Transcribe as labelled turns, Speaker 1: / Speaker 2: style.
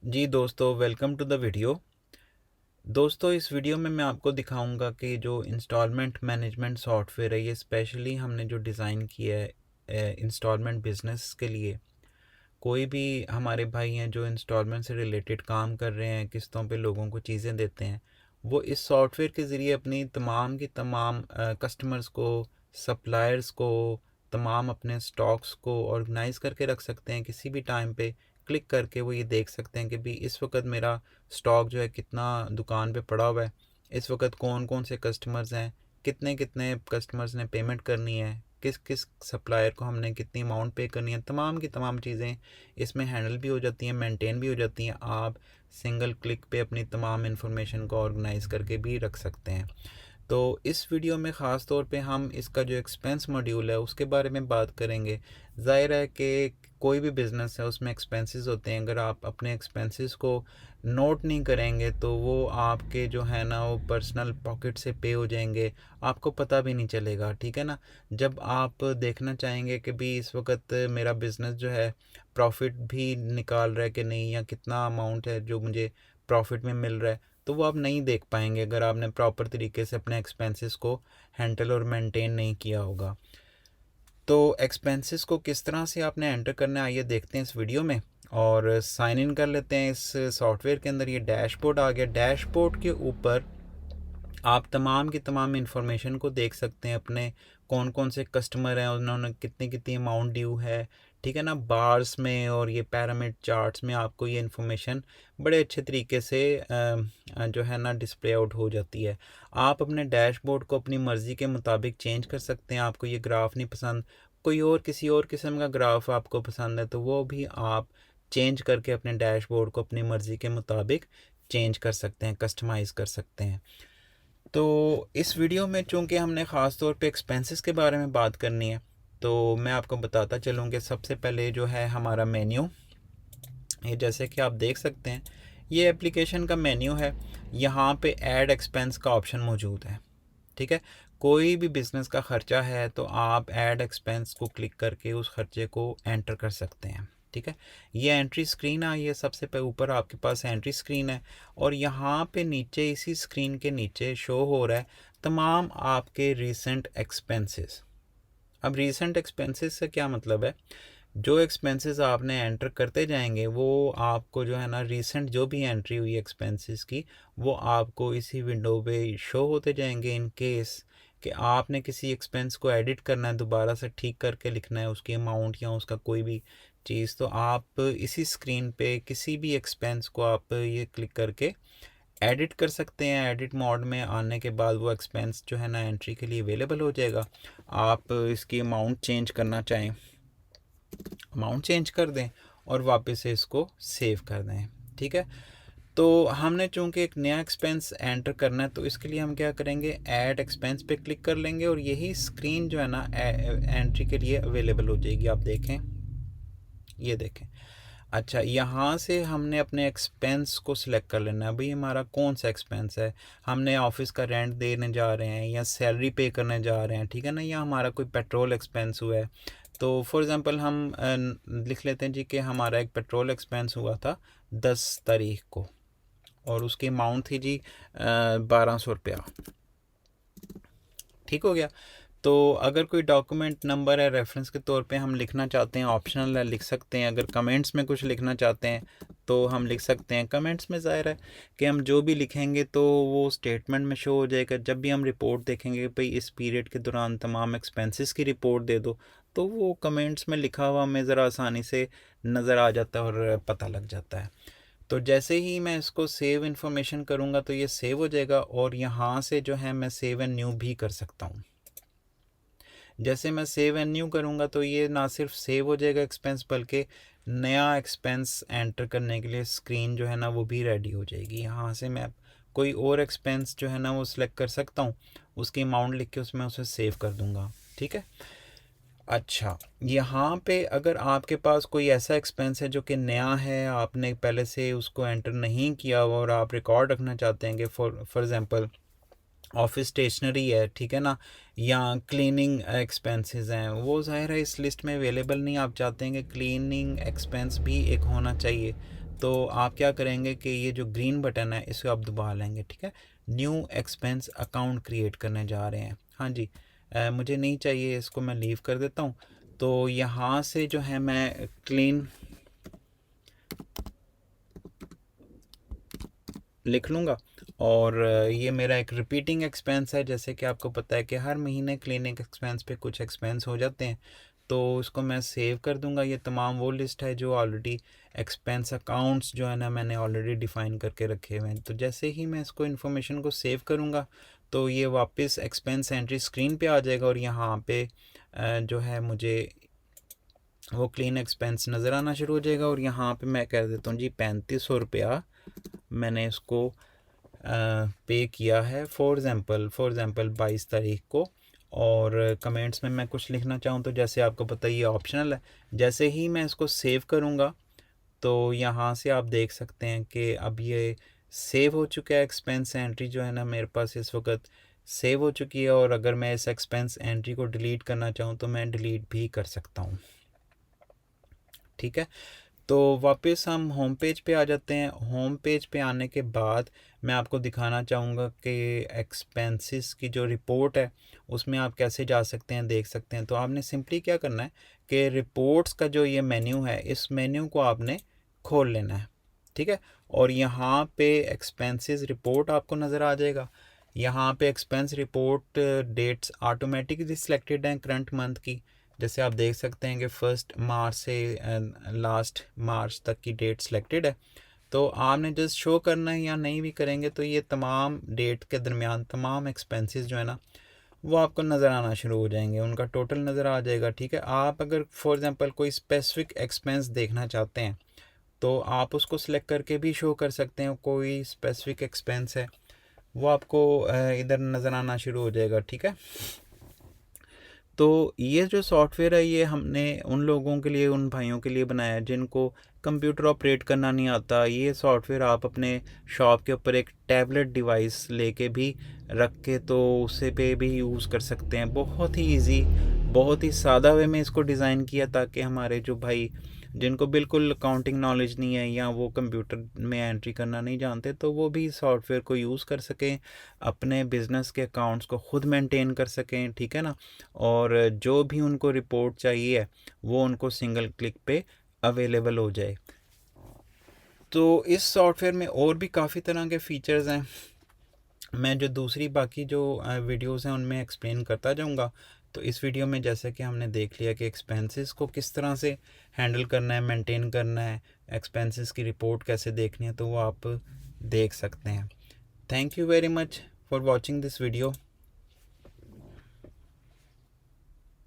Speaker 1: जी दोस्तों, welcome to the video. दोस्तों, इस वीडियो में मैं आपको दिखाऊंगा कि जो इंस्टॉलमेंट मैनेजमेंट सॉफ्टवेयर है, ये स्पेशली हमने जो डिज़ाइन किया है इंस्टॉलमेंट बिजनेस के लिए। कोई भी हमारे भाई हैं जो इंस्टॉलमेंट से रिलेटेड काम कर रहे हैं, किस्तों पे लोगों को चीज़ें देते हैं, वो इस सॉफ्टवेयर के ज़रिए अपनी तमाम की तमाम कस्टमर्स को, सप्लायर्स को, तमाम अपने स्टॉक्स को ऑर्गेनाइज़ करके रख सकते हैं। किसी भी टाइम पे क्लिक करके वो ये देख सकते हैं कि भी इस वक्त मेरा स्टॉक जो है कितना दुकान पे पड़ा हुआ है, इस वक्त कौन कौन से कस्टमर्स हैं, कितने कितने कस्टमर्स ने पेमेंट करनी है, किस किस सप्लायर को हमने कितनी अमाउंट पे करनी है। तमाम की तमाम चीज़ें इसमें हैंडल भी हो जाती हैं, मेंटेन भी हो जाती हैं। आप सिंगल क्लिक पे अपनी तमाम इन्फॉर्मेशन को ऑर्गेनाइज करके भी रख सकते हैं। तो इस वीडियो में ख़ास तौर पे हम इसका जो एक्सपेंस मॉड्यूल है उसके बारे में बात करेंगे। ज़ाहिर है कि कोई भी बिज़नेस है उसमें एक्सपेंसेस होते हैं। अगर आप अपने एक्सपेंसेस को नोट नहीं करेंगे तो वो आपके जो है ना वो पर्सनल पॉकेट से पे हो जाएंगे, आपको पता भी नहीं चलेगा। ठीक है ना। जब आप देखना चाहेंगे कि भी इस वक्त मेरा बिज़नेस जो है प्रॉफिट भी निकाल रहा है कि नहीं, या कितना अमाउंट है जो मुझे प्रॉफिट में मिल रहा है, तो वो आप नहीं देख पाएंगे अगर आपने प्रॉपर तरीके से अपने एक्सपेंसेस को हैंडल और मेंटेन नहीं किया होगा। तो एक्सपेंसेस को किस तरह से आपने एंटर करना है, आइए देखते हैं इस वीडियो में और साइन इन कर लेते हैं इस सॉफ्टवेयर के अंदर। ये डैशबोर्ड आ गया। डैशबोर्ड के ऊपर आप तमाम की तमाम इंफॉर्मेशन को देख सकते हैं, अपने कौन कौन से कस्टमर हैं, उन्होंने कितनी कितनी अमाउंट ड्यू है। ठीक है ना। बार्स में और ये पैरामिड चार्ट्स में आपको ये इन्फॉर्मेशन बड़े अच्छे तरीके से जो है ना डिस्प्ले आउट हो जाती है। आप अपने डैशबोर्ड को अपनी मर्ज़ी के मुताबिक चेंज कर सकते हैं। आपको ये ग्राफ नहीं पसंद, कोई और किसी और किस्म का ग्राफ आपको पसंद है, तो वो भी आप चेंज करके अपने डैशबोर्ड को अपनी मर्ज़ी के मुताबिक चेंज कर सकते हैं, कस्टमाइज़ कर सकते हैं। तो इस वीडियो में चूंकि हमने ख़ास तौर पे एक्सपेंसेस के बारे में बात करनी है, तो मैं आपको बताता चलूँ कि सबसे पहले जो है हमारा मेन्यू, ये जैसे कि आप देख सकते हैं ये एप्लीकेशन का मेन्यू है। यहाँ पे ऐड एक्सपेंस का ऑप्शन मौजूद है। ठीक है। कोई भी बिज़नेस का ख़र्चा है तो आप ऐड एक्सपेंस को क्लिक करके उस खर्चे को एंटर कर सकते हैं। ठीक है। ये एंट्री स्क्रीन आई है, सबसे पे ऊपर आपके पास एंट्री स्क्रीन है, और यहाँ पे नीचे इसी स्क्रीन के नीचे शो हो रहा है तमाम आपके रीसेंट एक्सपेंसेस। अब रीसेंट एक्सपेंसेस से क्या मतलब है, जो एक्सपेंसेस आपने एंटर करते जाएंगे वो आपको जो है ना रीसेंट जो भी एंट्री हुई एक्सपेंसेस की, वो आपको इसी विंडो पे शो होते जाएंगे। इन केस कि आपने किसी एक्सपेंस को एडिट करना है, दोबारा से ठीक करके लिखना है उसकी अमाउंट या उसका कोई भी चीज़, तो आप इसी स्क्रीन पे किसी भी एक्सपेंस को आप ये क्लिक करके एडिट कर सकते हैं। एडिट मोड में आने के बाद वो एक्सपेंस जो है ना एंट्री के लिए अवेलेबल हो जाएगा। आप इसकी अमाउंट चेंज करना चाहें, अमाउंट चेंज कर दें और वापस से इसको सेव कर दें। ठीक है। तो हमने चूंकि एक नया एक्सपेंस एंटर करना है, तो इसके लिए हम क्या करेंगे, ऐड एक्सपेंस पे क्लिक कर लेंगे और यही स्क्रीन जो है ना एंट्री के लिए अवेलेबल हो जाएगी। आप देखें, ये देखें। अच्छा, यहाँ से हमने अपने एक्सपेंस को सिलेक्ट कर लेना है। भाई हमारा कौन सा एक्सपेंस है, हमने ऑफिस का रेंट देने जा रहे हैं या सैलरी पे करने जा रहे हैं, ठीक है ना, या हमारा कोई पेट्रोल एक्सपेंस हुआ है। तो फॉर एग्ज़ाम्पल हम लिख लेते हैं जी कि हमारा एक पेट्रोल एक्सपेंस हुआ था 10 तारीख को, और उसकी अमाउंट थी जी 1200 रुपया। ठीक हो गया। तो अगर कोई डॉक्यूमेंट नंबर है रेफरेंस के तौर पे हम लिखना चाहते हैं, ऑप्शनल है, लिख सकते हैं। अगर कमेंट्स में कुछ लिखना चाहते हैं तो हम लिख सकते हैं। कमेंट्स में ज़ाहिर है कि हम जो भी लिखेंगे तो वो स्टेटमेंट में शो हो जाएगा। जब भी हम रिपोर्ट देखेंगे भाई इस पीरियड के दौरान तमाम एक्सपेंसेस की रिपोर्ट दे दो, तो वो कमेंट्स में लिखा हुआ हमें ज़रा आसानी से नज़र आ जाता है और पता लग जाता है। तो जैसे ही मैं इसको सेव इन्फॉर्मेशन करूँगा तो ये सेव हो जाएगा, और यहाँ से जो है मैं सेव एंड न्यू भी कर सकता हूँ। जैसे मैं सेव एंड न्यू करूँगा तो ये ना सिर्फ सेव हो जाएगा एक्सपेंस, बल्कि नया एक्सपेंस एंटर करने के लिए स्क्रीन जो है ना वो भी रेडी हो जाएगी। यहाँ से मैं कोई और एक्सपेंस जो है ना वो सिलेक्ट कर सकता हूँ, उसकी अमाउंट लिख के उसमें उसे सेव कर दूँगा। ठीक है। अच्छा, यहाँ पे अगर आपके पास कोई ऐसा एक्सपेंस है जो कि नया है, आपने पहले से उसको एंटर नहीं किया हुआ और आप रिकॉर्ड रखना चाहते हैं कि फॉर एग्ज़ाम्पल ऑफिस स्टेशनरी है, ठीक है ना, या क्लीनिंग एक्सपेंसेस हैं, वो ज़ाहिर है इस लिस्ट में अवेलेबल नहीं। आप चाहते हैं कि क्लीनिंग एक्सपेंस भी एक होना चाहिए, तो आप क्या करेंगे कि ये जो ग्रीन बटन है इसको आप दबा लेंगे, ठीक है। न्यू एक्सपेंस अकाउंट क्रिएट करने जा रहे हैं। हाँ जी, मुझे नहीं चाहिए, इसको मैं लीव कर देता हूँ। तो यहाँ से जो है मैं क्लीन लिख लूँगा और ये मेरा एक रिपीटिंग एक्सपेंस है। जैसे कि आपको पता है कि हर महीने क्लिनिक एक्सपेंस पे कुछ एक्सपेंस हो जाते हैं, तो इसको मैं सेव कर दूंगा। ये तमाम वो लिस्ट है जो ऑलरेडी एक्सपेंस अकाउंट्स जो है ना मैंने ऑलरेडी डिफ़ाइन करके रखे हुए हैं। तो जैसे ही मैं इसको इन्फॉर्मेशन को सेव करूँगा तो ये वापस एक्सपेंस एंट्री स्क्रीन पे आ जाएगा और यहाँ पे जो है मुझे वो क्लीन एक्सपेंस नज़र आना शुरू हो जाएगा। और यहाँ पे मैं कह देता हूँ जी 3500 मैंने इसको पे किया है फॉर एग्ज़ाम्पल 22 तारीख को। और कमेंट्स में मैं कुछ लिखना चाहूँ तो जैसे आपको पता है ये ऑप्शनल है। जैसे ही मैं इसको सेव करूँगा तो यहाँ से आप देख सकते हैं कि अब ये सेव हो चुका है। एक्सपेंस एंट्री जो है ना मेरे पास इस वक्त सेव हो चुकी है और अगर मैं इस एक्सपेंस एंट्री को डिलीट करना चाहूँ तो मैं डिलीट भी कर सकता हूँ, ठीक है। तो वापस हम होम पेज पे आ जाते हैं। होम पेज पे आने के बाद मैं आपको दिखाना चाहूँगा कि एक्सपेंसेस की जो रिपोर्ट है उसमें आप कैसे जा सकते हैं, देख सकते हैं। तो आपने सिंपली क्या करना है कि रिपोर्ट्स का जो ये मेन्यू है इस मेन्यू को आपने खोल लेना है, ठीक है। और यहाँ पे एक्सपेंसेस रिपोर्ट आपको नज़र आ जाएगा। यहाँ पे expense report dates automatically selected हैं करंट मंथ की। जैसे आप देख सकते हैं कि 1 मार्च से लास्ट मार्च तक की डेट सिलेक्टेड है। तो आपने जस्ट शो करना है या नहीं भी करेंगे तो ये तमाम डेट के दरमियान तमाम एक्सपेंसेस जो है ना वो आपको नज़र आना शुरू हो जाएंगे, उनका टोटल नज़र आ जाएगा, ठीक है। आप अगर फॉर एग्ज़ाम्पल कोई स्पेसिफिक एक्सपेंस देखना चाहते हैं तो आप उसको सिलेक्ट करके भी शो कर सकते हैं। कोई स्पेसिफिक एक्सपेंस है वो आपको इधर नज़र आना शुरू हो जाएगा, ठीक है। तो ये जो सॉफ्टवेयर है ये हमने उन लोगों के लिए, उन भाइयों के लिए बनाया है जिनको कंप्यूटर ऑपरेट करना नहीं आता। ये सॉफ्टवेयर आप अपने शॉप के ऊपर एक टैबलेट डिवाइस लेके भी रख के तो उसे पे भी यूज़ कर सकते हैं। बहुत ही इजी, बहुत ही सादा वे में इसको डिज़ाइन किया ताकि हमारे जो भाई जिनको बिल्कुल अकाउंटिंग नॉलेज नहीं है या वो कंप्यूटर में एंट्री करना नहीं जानते तो वो भी सॉफ्टवेयर को यूज़ कर सकें, अपने बिज़नेस के अकाउंट्स को ख़ुद मेंटेन कर सकें, ठीक है ना। और जो भी उनको रिपोर्ट चाहिए वो उनको सिंगल क्लिक पे अवेलेबल हो जाए। तो इस सॉफ्टवेयर में और भी काफ़ी तरह के फ़ीचर्स हैं, मैं जो दूसरी बाकी जो वीडियोस हैं उनमें एक्सप्लेन करता जाऊंगा। तो इस वीडियो में जैसे कि हमने देख लिया कि एक्सपेंसेस को किस तरह से हैंडल करना है, मेंटेन करना है, एक्सपेंसेस की रिपोर्ट कैसे देखनी है, तो वो आप देख सकते हैं। Thank you very much for watching this video.